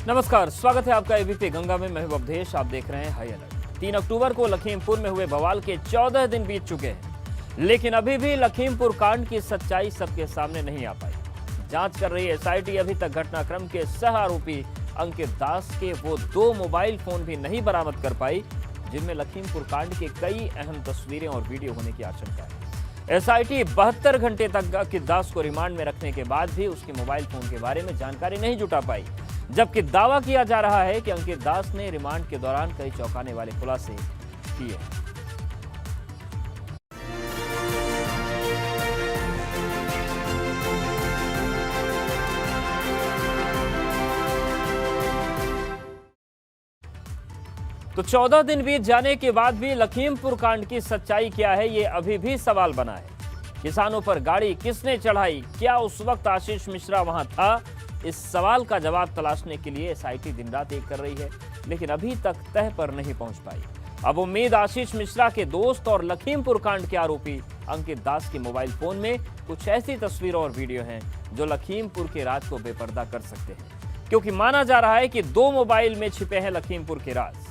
नमस्कार, स्वागत है आपका एबीपी गंगा में। मैं हूं अवधेश, आप देख रहे हैं हाई अलर्ट। 3 अक्टूबर को लखीमपुर में हुए बवाल के 14 दिन बीत चुके हैं, लेकिन अभी भी लखीमपुर कांड की सच्चाई सबके सामने नहीं आ पाई। जांच कर रही एसआईटी अभी तक घटनाक्रम के सह आरोपी अंकित दास के वो 2 मोबाइल फोन भी नहीं बरामद कर पाई, जिनमें लखीमपुर कांड के कई अहम तस्वीरें और वीडियो होने की आशंका है। एसआईटी 72 घंटे तक अंकित दास को रिमांड में रखने के बाद भी उसके मोबाइल फोन के बारे में जानकारी नहीं जुटा पाई, जबकि दावा किया जा रहा है कि अंकित दास ने रिमांड के दौरान कई चौंकाने वाले खुलासे किए हैं। तो 14 दिन बीत जाने के बाद भी लखीमपुर कांड की सच्चाई क्या है, ये अभी भी सवाल बना है। किसानों पर गाड़ी किसने चढ़ाई, क्या उस वक्त आशीष मिश्रा वहां था? इस सवाल का जवाब तलाशने के लिए एसआईटी दिन रात एक कर रही है, लेकिन अभी तक तह पर नहीं पहुंच पाई। अब उम्मीद आशीष मिश्रा के दोस्त और लखीमपुर कांड के आरोपी अंकित दास के मोबाइल फोन में कुछ ऐसी तस्वीरें और वीडियो हैं जो लखीमपुर के राज को बेपर्दा कर सकते हैं, क्योंकि माना जा रहा है कि 2 मोबाइल में छिपे हैं लखीमपुर के राज।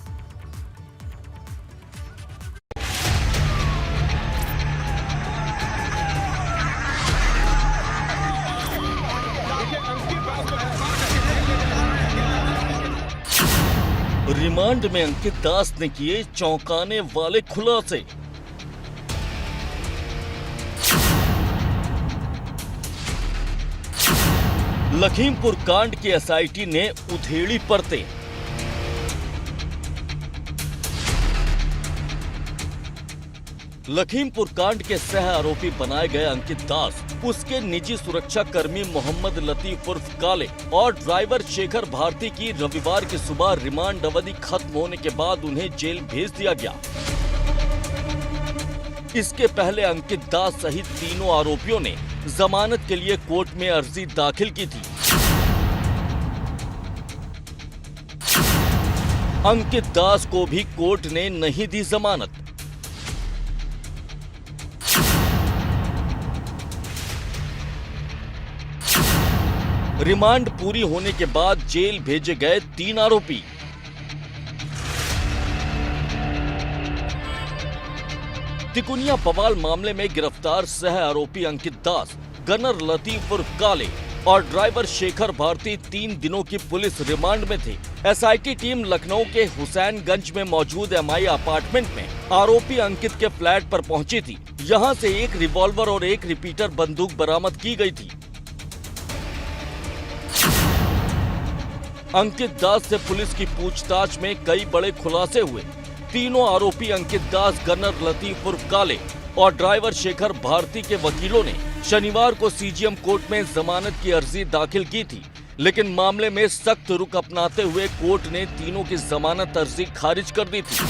रिमांड में अंकित दास ने किए चौंकाने वाले खुलासे। लखीमपुर कांड की एसआईटी ने उधेड़ी परतें। लखीमपुर कांड के सह आरोपी बनाए गए अंकित दास, उसके निजी सुरक्षा कर्मी मोहम्मद लतीफ उर्फ काले और ड्राइवर शेखर भारती की रविवार की सुबह रिमांड अवधि खत्म होने के बाद उन्हें जेल भेज दिया गया। इसके पहले अंकित दास सहित तीनों आरोपियों ने जमानत के लिए कोर्ट में अर्जी दाखिल की थी। अंकित दास को भी कोर्ट ने नहीं दी जमानत। रिमांड पूरी होने के बाद जेल भेजे गए 3 आरोपी। तिकुनिया बवाल मामले में गिरफ्तार सह आरोपी अंकित दास, गनर लतीफ उर्फ काले और ड्राइवर शेखर भारती 3 दिनों की पुलिस रिमांड में थे। एसआईटी टीम लखनऊ के हुसैनगंज में मौजूद एमआई अपार्टमेंट में आरोपी अंकित के फ्लैट पर पहुंची थी। यहां से एक रिवॉल्वर और एक रिपीटर बंदूक बरामद की गई थी। अंकित दास से पुलिस की पूछताछ में कई बड़े खुलासे हुए। तीनों आरोपी अंकित दास, गनर लतीफ उर्फ काले और ड्राइवर शेखर भारती के वकीलों ने शनिवार को सीजीएम कोर्ट में जमानत की अर्जी दाखिल की थी, लेकिन मामले में सख्त रुख अपनाते हुए कोर्ट ने तीनों की जमानत अर्जी खारिज कर दी थी,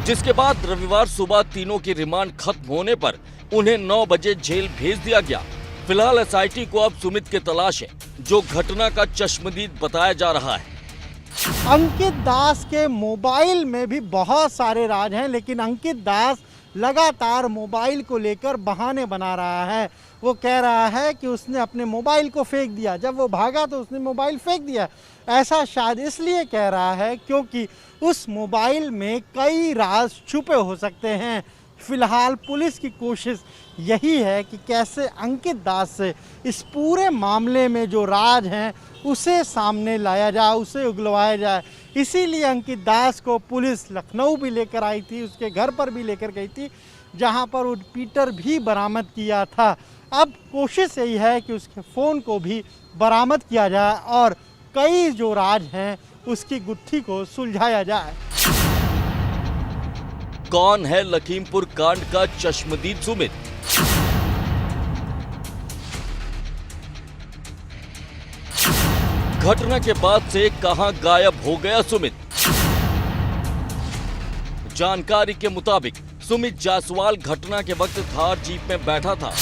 जिसके बाद रविवार सुबह तीनों की रिमांड खत्म होने पर उन्हें 9 बजे जेल भेज दिया गया। फिलहाल एसआईटी को अब सुमित की तलाश है, जो घटना का चश्मदीद बताया जा रहा है। अंकित दास के मोबाइल में भी बहुत सारे राज हैं, लेकिन अंकित दास लगातार मोबाइल को लेकर बहाने बना रहा है। वो कह रहा है कि उसने अपने मोबाइल को फेंक दिया, जब वो भागा तो उसने मोबाइल फेंक दिया। ऐसा शायद इसलिए कह रहा है क्योंकि उस मोबाइल में कई राज छुपे हो सकते हैं। फिलहाल पुलिस की कोशिश यही है कि कैसे अंकित दास से इस पूरे मामले में जो राज हैं उसे सामने लाया जाए, उसे उगलवाया जाए। इसीलिए अंकित दास को पुलिस लखनऊ भी लेकर आई थी, उसके घर पर भी लेकर गई थी, जहां पर रिपीटर भी बरामद किया था। अब कोशिश यही है कि उसके फ़ोन को भी बरामद किया जाए और कई जो राज हैं उसकी गुत्थी को सुलझाया जाए। कौन है लखीमपुर कांड का चश्मदीद सुमित? घटना के बाद से कहां गायब हो गया सुमित? जानकारी के मुताबिक सुमित जायसवाल घटना के वक्त थार जीप में बैठा था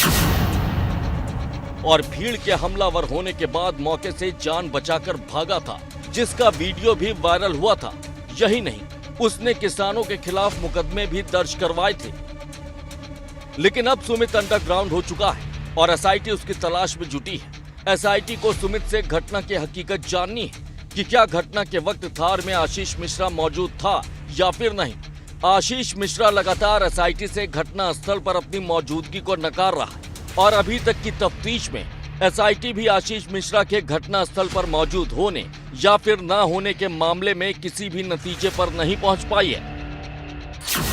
और भीड़ के हमलावर होने के बाद मौके से जान बचाकर भागा था, जिसका वीडियो भी वायरल हुआ था। यही नहीं, उसने किसानों के खिलाफ मुकदमे भी दर्ज करवाए थे। लेकिन अब सुमित अंडरग्राउंड हो चुका है और एसआईटी उसकी तलाश में जुटी है। एसआईटी को सुमित से घटना की हकीकत जाननी है कि क्या घटना के वक्त थार में आशीष मिश्रा मौजूद था या फिर नहीं। आशीष मिश्रा लगातार एसआईटी से घटना स्थल पर अपनी मौजूदगी को नकार रहा है और अभी तक की तफ्तीश में एसआईटी भी आशीष मिश्रा के घटना स्थल पर मौजूद होने या फिर न होने के मामले में किसी भी नतीजे पर नहीं पहुंच पाई है।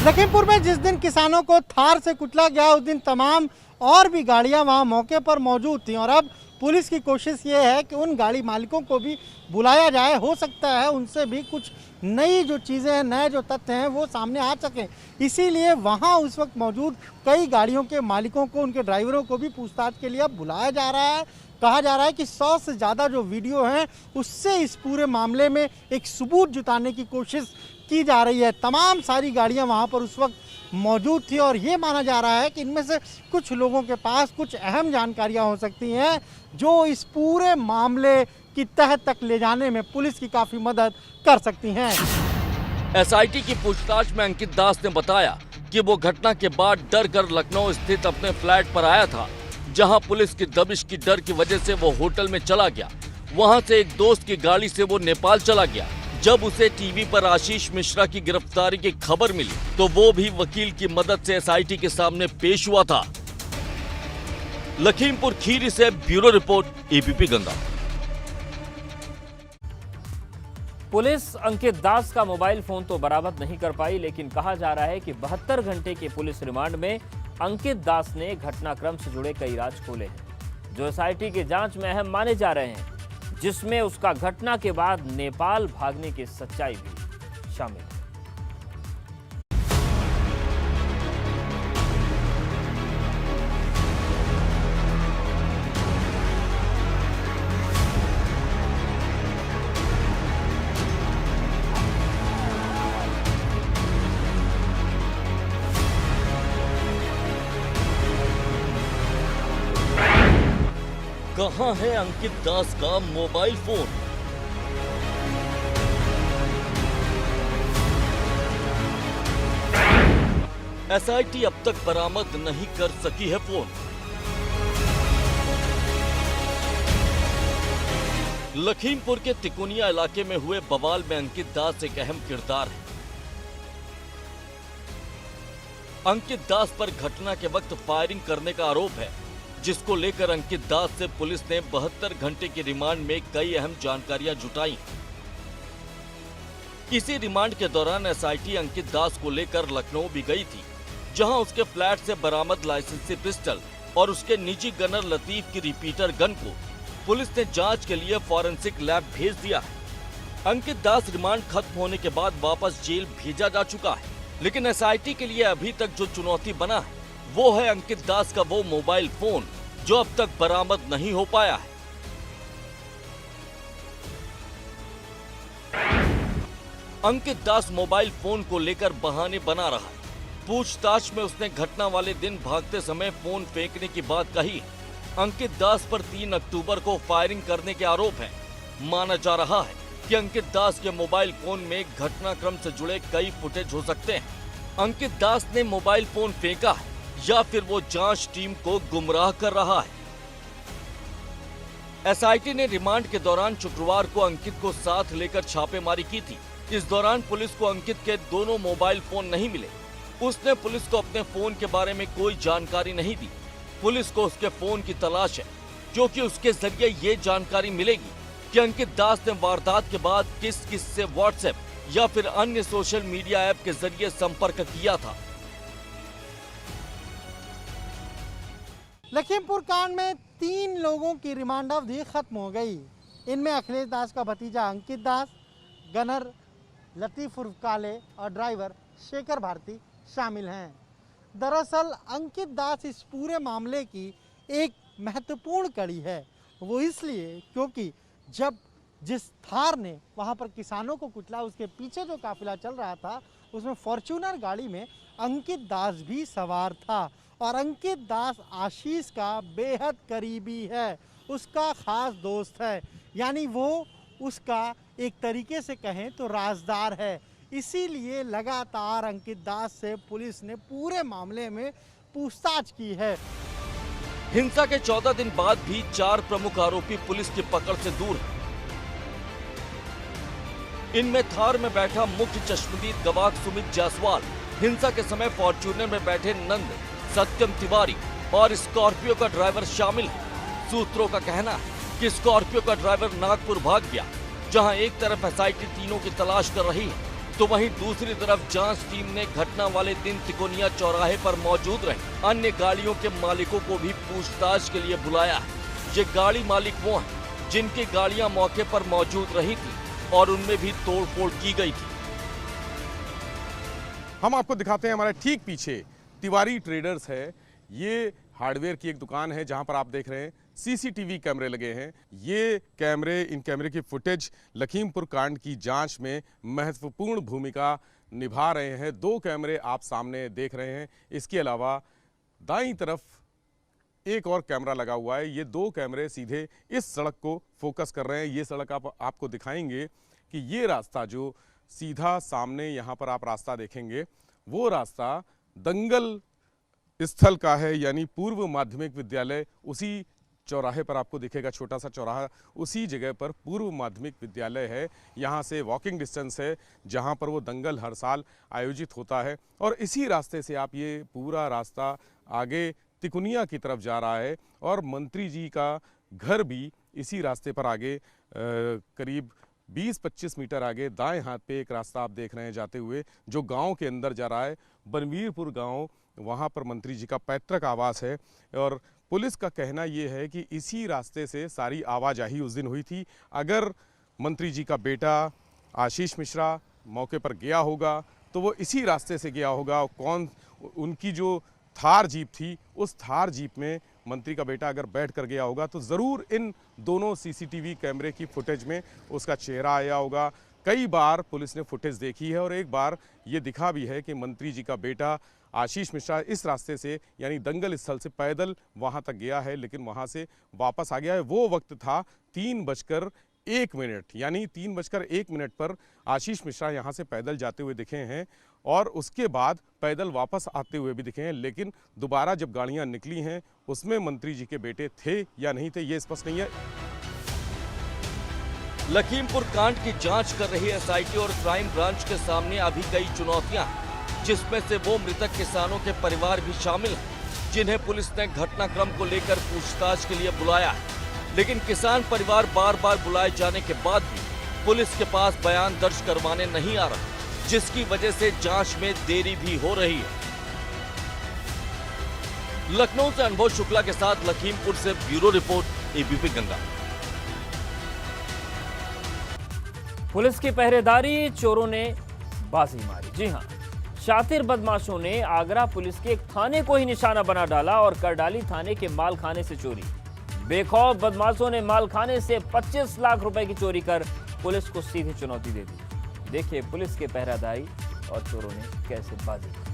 लखीमपुर में जिस दिन किसानों को थार से कुचला गया उस दिन तमाम और भी गाड़ियां वहां मौके पर मौजूद थीं और अब पुलिस की कोशिश ये है कि उन गाड़ी मालिकों को भी बुलाया जाए। हो सकता है उनसे भी कुछ नई जो चीज़ें हैं, नए जो तथ्य हैं वो सामने आ सकें। इसीलिए वहां उस वक्त मौजूद कई गाड़ियों के मालिकों को, उनके ड्राइवरों को भी पूछताछ के लिए अब बुलाया जा रहा है। कहा जा रहा है कि 100 से ज़्यादा जो वीडियो हैं उससे इस पूरे मामले में एक सबूत जुटाने की कोशिश की जा रही है। तमाम सारी गाड़ियां वहां पर उस वक्त मौजूद थी और ये माना जा रहा है कि इनमें से कुछ लोगों के पास कुछ अहम जानकारियां हो सकती हैं जो इस पूरे मामले की तह तक ले जाने में पुलिस की काफ़ी मदद कर सकती हैं। एसआईटी की पूछताछ में अंकित दास ने बताया कि वो घटना के बाद डर कर लखनऊ स्थित अपने फ्लैट पर आया था, जहां पुलिस की दबिश की डर की वजह से वो होटल में चला गया। वहां से एक दोस्त की गाड़ी से वो नेपाल चला गया। जब उसे टीवी पर आशीष मिश्रा की गिरफ्तारी की खबर मिली तो वो भी वकील की मदद से एसआईटी के सामने पेश हुआ था। लखीमपुर खीरी से bureau report, ABP Ganga. Police Ankit Das का मोबाइल फोन तो बरामद नहीं कर पाई, लेकिन कहा जा रहा है कि 72 घंटे के पुलिस रिमांड में अंकित दास ने घटनाक्रम से जुड़े कई राज खोले हैं जो एसआईटी की जांच में अहम माने जा रहे हैं, जिसमें उसका घटना के बाद नेपाल भागने की सच्चाई भी शामिल है। कहां है अंकित दास का मोबाइल फोन? एसआईटी अब तक बरामद नहीं कर सकी है फोन। लखीमपुर के तिकोनिया इलाके में हुए बवाल में अंकित दास एक अहम किरदार है। अंकित दास पर घटना के वक्त फायरिंग करने का आरोप है, जिसको लेकर अंकित दास से पुलिस ने 72 घंटे के रिमांड में कई अहम जानकारियां जुटाई। इसी रिमांड के दौरान एसआईटी अंकित दास को लेकर लखनऊ भी गई थी, जहां उसके फ्लैट से बरामद लाइसेंसी पिस्टल और उसके निजी गनर लतीफ की रिपीटर गन को पुलिस ने जांच के लिए फॉरेंसिक लैब भेज दिया है। अंकित दास रिमांड खत्म होने के बाद वापस जेल भेजा जा चुका है, लेकिन एसआईटी के लिए अभी तक जो चुनौती बना है वो है अंकित दास का वो मोबाइल फोन जो अब तक बरामद नहीं हो पाया है। अंकित दास मोबाइल फोन को लेकर बहाने बना रहा है। पूछताछ में उसने घटना वाले दिन भागते समय फोन फेंकने की बात कही। अंकित दास पर 3 अक्टूबर को फायरिंग करने के आरोप हैं। माना जा रहा है कि अंकित दास के मोबाइल फोन में घटनाक्रम से जुड़े कई फुटेज हो सकते हैं। अंकित दास ने मोबाइल फोन फेंका है या फिर वो जांच टीम को गुमराह कर रहा है। एसआईटी ने रिमांड के दौरान शुक्रवार को अंकित को साथ लेकर छापेमारी की थी। इस दौरान पुलिस को अंकित के दोनों मोबाइल फोन नहीं मिले। उसने पुलिस को अपने फोन के बारे में कोई जानकारी नहीं दी। पुलिस को उसके फोन की तलाश है, क्योंकि उसके जरिए ये जानकारी मिलेगी कि अंकित दास ने वारदात के बाद किस किस से व्हाट्सएप या फिर अन्य सोशल मीडिया ऐप के जरिए संपर्क किया था। लखीमपुर कांड में 3 लोगों की रिमांड अवधि खत्म हो गई। इनमें अखिलेश दास का भतीजा अंकित दास, गनर लतीफ उर्फ काले और ड्राइवर शेखर भारती शामिल हैं। दरअसल अंकित दास इस पूरे मामले की एक महत्वपूर्ण कड़ी है। वो इसलिए क्योंकि जब जिस थार ने वहाँ पर किसानों को कुचला, उसके पीछे जो काफिला चल रहा था उसमें फॉर्च्यूनर गाड़ी में अंकित दास भी सवार था और अंकित दास आशीष का बेहद करीबी है, उसका खास दोस्त है, यानी वो उसका एक तरीके से कहें तो राजदार है। इसीलिए लगातार अंकित दास से पुलिस ने पूरे मामले में पूछताछ की है। हिंसा के 14 दिन बाद भी 4 प्रमुख आरोपी पुलिस की पकड़ से दूर हैं। इनमें थार में बैठा मुख्य चश्मदीद गवाह सुमित जायसवाल, हिंसा के समय फॉर्च्यूनर में बैठे नंद, सत्यम तिवारी और स्कॉर्पियो का ड्राइवर शामिल है। सूत्रों का कहना है कि स्कॉर्पियो का ड्राइवर नागपुर भाग गया, जहां एक तरफ एसआईटी तीनों की तलाश कर रही है, तो वहीं दूसरी तरफ जांच टीम ने घटना वाले दिन तिकोनिया चौराहे पर मौजूद रहे अन्य गाड़ियों के मालिकों को भी पूछताछ के लिए बुलाया है। ये गाड़ी मालिक वो हैं जिनकी गाड़ियां मौके पर मौजूद रही थी और उनमें भी तोड़फोड़ की गई थी। हम आपको दिखाते हैं, हमारे ठीक पीछे तिवारी ट्रेडर्स है। ये हार्डवेयर की एक दुकान है जहां पर आप देख रहे हैं सीसीटीवी कैमरे लगे हैं। ये कैमरे, इन कैमरे की फुटेज लखीमपुर कांड की जांच में महत्वपूर्ण भूमिका निभा रहे हैं। 2 कैमरे आप सामने देख रहे हैं। इसके अलावा दाईं तरफ एक और कैमरा लगा हुआ है। ये 2 कैमरे सीधे इस सड़क को फोकस कर रहे हैं। ये सड़क आपको दिखाएंगे कि ये रास्ता जो सीधा सामने यहाँ पर आप रास्ता देखेंगे, वो रास्ता दंगल स्थल का है, यानी पूर्व माध्यमिक विद्यालय उसी चौराहे पर आपको दिखेगा, छोटा सा चौराहा, उसी जगह पर पूर्व माध्यमिक विद्यालय है। यहाँ से वॉकिंग डिस्टेंस है जहाँ पर वो दंगल हर साल आयोजित होता है। और इसी रास्ते से आप ये पूरा रास्ता आगे तिकोनिया की तरफ जा रहा है और मंत्री जी का घर भी इसी रास्ते पर आगे करीब 20-25 मीटर आगे दाएं हाथ पे एक रास्ता आप देख रहे हैं जाते हुए, जो गांव के अंदर जा रहा है। बनवीरपुर गांव, वहां पर मंत्री जी का पैतृक आवास है और पुलिस का कहना ये है कि इसी रास्ते से सारी आवाजाही उस दिन हुई थी। अगर मंत्री जी का बेटा आशीष मिश्रा मौके पर गया होगा तो वो इसी रास्ते से गया होगा। कौन, उनकी जो थार जीप थी, उस थार जीप में मंत्री का बेटा अगर बैठ कर गया होगा तो ज़रूर इन दोनों सीसीटीवी कैमरे की फुटेज में उसका चेहरा आया होगा। कई बार पुलिस ने फुटेज देखी है और एक बार ये दिखा भी है कि मंत्री जी का बेटा आशीष मिश्रा इस रास्ते से, यानी दंगल स्थल से पैदल वहाँ तक गया है, लेकिन वहाँ से वापस आ गया है। वो वक्त था 3:01, यानी 3:01 पर आशीष मिश्रा यहाँ से पैदल जाते हुए दिखे हैं और उसके बाद पैदल वापस आते हुए भी दिखे हैं। लेकिन दोबारा जब गाड़ियाँ निकली हैं उसमें मंत्री जी के बेटे थे या नहीं थे, ये स्पष्ट नहीं है। लखीमपुर कांड की जांच कर रही एसआईटी और क्राइम ब्रांच के सामने अभी कई चुनौतियां हैं, जिसमें से वो मृतक किसानों के परिवार भी शामिल हैं, जिन्हें पुलिस ने घटनाक्रम को लेकर पूछताछ के लिए बुलाया है। लेकिन किसान परिवार बार बार बुलाए जाने के बाद भी पुलिस के पास बयान दर्ज करवाने नहीं आ रहा, जिसकी वजह से जांच में देरी भी हो रही है। लखनऊ से अनुभव शुक्ला के साथ लखीमपुर से bureau report, ABP Ganga. Police की पहरेदारी, चोरों ने बाजी मारी। जी हां, शातिर बदमाशों ने आगरा पुलिस के एक थाने को ही निशाना बना डाला और कर डाली थाने के मालखाने से चोरी। बेखौफ बदमाशों ने मालखाने से 25 लाख रुपए की चोरी कर पुलिस को सीधी चुनौती दे दी। देखिए पुलिस के पहरेदारी और चोरों ने कैसे बाजी की।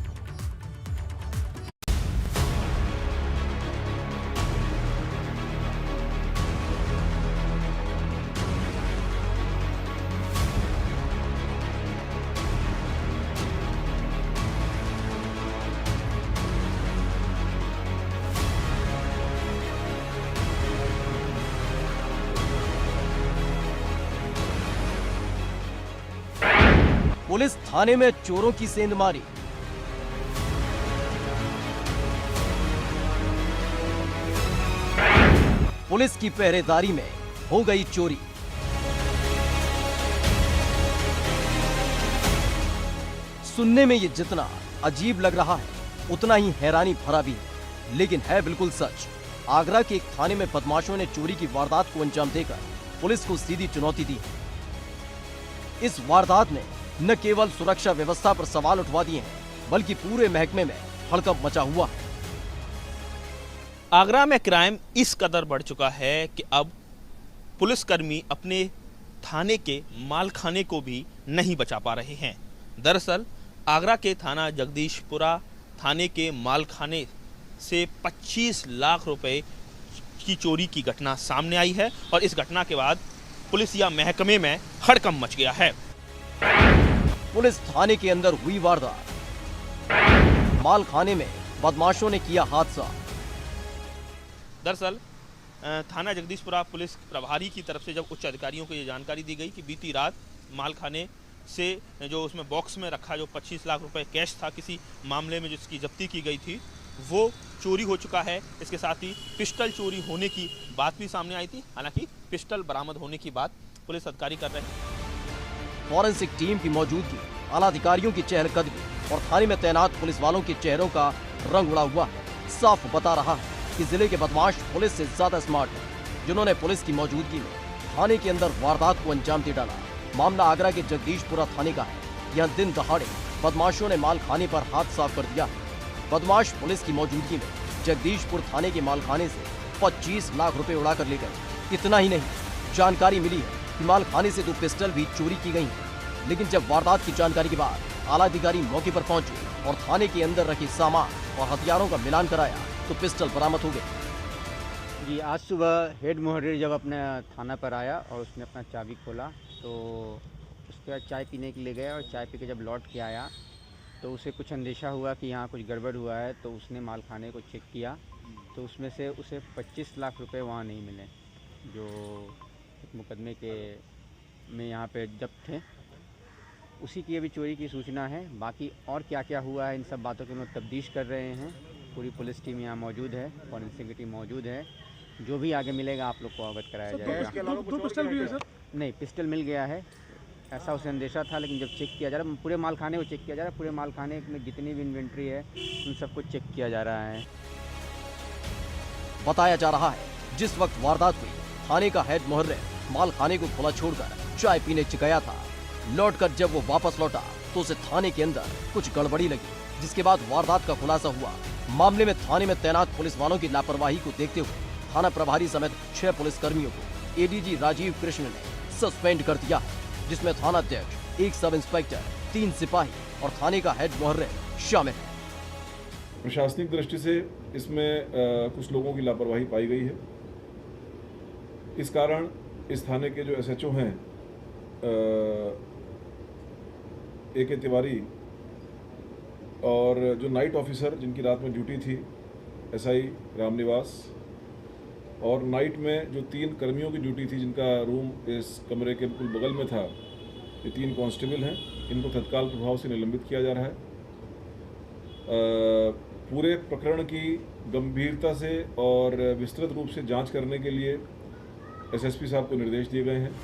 पुलिस थाने में चोरों की सेंधमारी। पुलिस की पहरेदारी में हो गई चोरी। सुनने में ये जितना अजीब लग रहा है उतना ही हैरानी भरा भी है, लेकिन है बिल्कुल सच। आगरा के एक थाने में बदमाशों ने चोरी की वारदात को अंजाम देकर पुलिस को सीधी चुनौती दी है। इस वारदात ने न केवल सुरक्षा व्यवस्था पर सवाल उठवा दिए हैं, बल्कि पूरे महकमे में हड़कंप मचा हुआ है। आगरा में क्राइम इस कदर बढ़ चुका है कि अब पुलिसकर्मी अपने थाने के मालखाने को भी नहीं बचा पा रहे हैं। दरअसल आगरा के थाना जगदीशपुरा थाने के मालखाने से 25 लाख रुपए की चोरी की घटना सामने आई है और इस घटना के बाद पुलिस या महकमे में हड़कंप मच गया है। पुलिस थाने के अंदर हुई वारदात, मालखाने में बदमाशों ने किया हादसा। दरअसल थाना जगदीशपुरा पुलिस प्रभारी की तरफ से जब उच्च अधिकारियों को ये जानकारी दी गई कि बीती रात मालखाने से जो उसमें बॉक्स में रखा जो 25 लाख रुपए कैश था किसी मामले में जिसकी जब्ती की गई थी, वो चोरी हो चुका है। इसके साथ ही पिस्टल चोरी होने की बात भी सामने आई थी। हालांकि पिस्टल बरामद होने की बात पुलिस अधिकारी कर रहे हैं। फॉरेंसिक टीम की मौजूदगी, आला अधिकारियों की चहलकदमी और थाने में तैनात पुलिस वालों के चेहरों का रंग उड़ा हुआ है साफ बता रहा है कि जिले के बदमाश पुलिस से ज्यादा स्मार्ट है, जिन्होंने पुलिस की मौजूदगी में थाने के अंदर वारदात को अंजाम दे डाला। मामला आगरा के जगदीशपुरा थाने का है। यहाँ दिन दहाड़े बदमाशों ने माल खाने पर हाथ साफ कर दिया है। बदमाश पुलिस की मौजूदगी में जगदीशपुर थाने के मालखाने से 25 लाख रुपए उड़ा कर ले गए। इतना ही नहीं, जानकारी मिली है कि मालखाने से 2 पिस्टल भी चोरी की गई हैं। लेकिन जब वारदात की जानकारी के बाद आला अधिकारी मौके पर पहुंचे और थाने के अंदर रखे सामान और हथियारों का मिलान कराया तो पिस्टल बरामद हो गए। जी, आज सुबह हेड मुहर्रिर जब अपने थाना पर आया और उसने अपना चाबी खोला तो उसके बाद चाय पीने के लिए गया और चाय पी के जब लौट के आया तो उसे कुछ अंदेशा हुआ कि यहाँ कुछ गड़बड़ हुआ है। तो उसने मालखाने को चेक किया तो उसमें से उसे 25 लाख रुपए वहाँ नहीं मिले जो एक मुकदमे के में यहाँ पे जब्त थे। उसी की अभी चोरी की सूचना है। बाकी और क्या क्या हुआ है इन सब बातों की हम लोग तफ्तीश कर रहे हैं। पूरी पुलिस टीम यहाँ मौजूद है, फॉरेंसिक की टीम मौजूद है। जो भी आगे मिलेगा आप लोग को अवगत कराया जाएगा। दो पिस्टल भी है सर? नहीं, पिस्टल मिल गया है, ऐसा उसे अंदेशा था। लेकिन जब चेक किया जा रहा है, पूरे मालखाने को चेक किया जा रहा है। पूरे मालखाने में जितनी भी इन्वेंट्री है उन सबको चेक किया जा रहा है। बताया जा रहा है जिस वक्त वारदात हुई थाने का हेड मुहर्रिर मालखाने को खुला छोड़कर चाय पीने गया था। लौटकर जब वो वापस लौटा तो उसे थाने के अंदर कुछ गड़बड़ी लगी, जिसके बाद वारदात का खुलासा हुआ। मामले में थाने में तैनात पुलिस वालों की लापरवाही को देखते हुए थाना प्रभारी समेत 6 पुलिस कर्मियों को एडीजी राजीव कृष्ण ने सस्पेंड कर दिया, जिसमें थाना अध्यक्ष, 1 सब इंस्पेक्टर, 3 सिपाही और थाने का हेड मुहर्रिर शामिल है। प्रशासनिक दृष्टि से इसमें कुछ लोगों की लापरवाही पाई गई है। इस कारण इस थाने के जो एसएचओ हैं AK तिवारी और जो नाइट ऑफिसर जिनकी रात में ड्यूटी थी SI रामनिवास और नाइट में जो 3 कर्मियों की ड्यूटी थी जिनका रूम इस कमरे के बिल्कुल बगल में था, ये 3 कांस्टेबल हैं। इनको तत्काल प्रभाव से निलंबित किया जा रहा है। पूरे प्रकरण की गंभीरता से और विस्तृत रूप से जांच करने के लिए SSP साहब को निर्देश दिए गए हैं।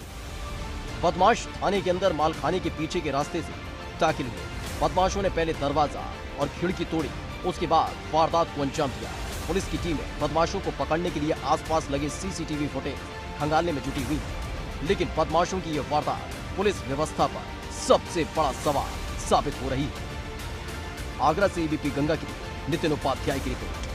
बदमाश थाने के अंदर मालखाने के पीछे के रास्ते से दाखिल हुए। बदमाशों ने पहले दरवाजा और खिड़की तोड़ी, उसके बाद वारदात को अंजाम दिया। पुलिस की टीमें बदमाशों को पकड़ने के लिए आसपास लगे CCTV फुटेज खंगालने में जुटी हुई है। लेकिन बदमाशों की यह वारदात पुलिस व्यवस्था पर सबसे बड़ा सवाल साबित हो रही है। आगरा से ABP गंगा की नितिन उपाध्याय की रिपोर्ट।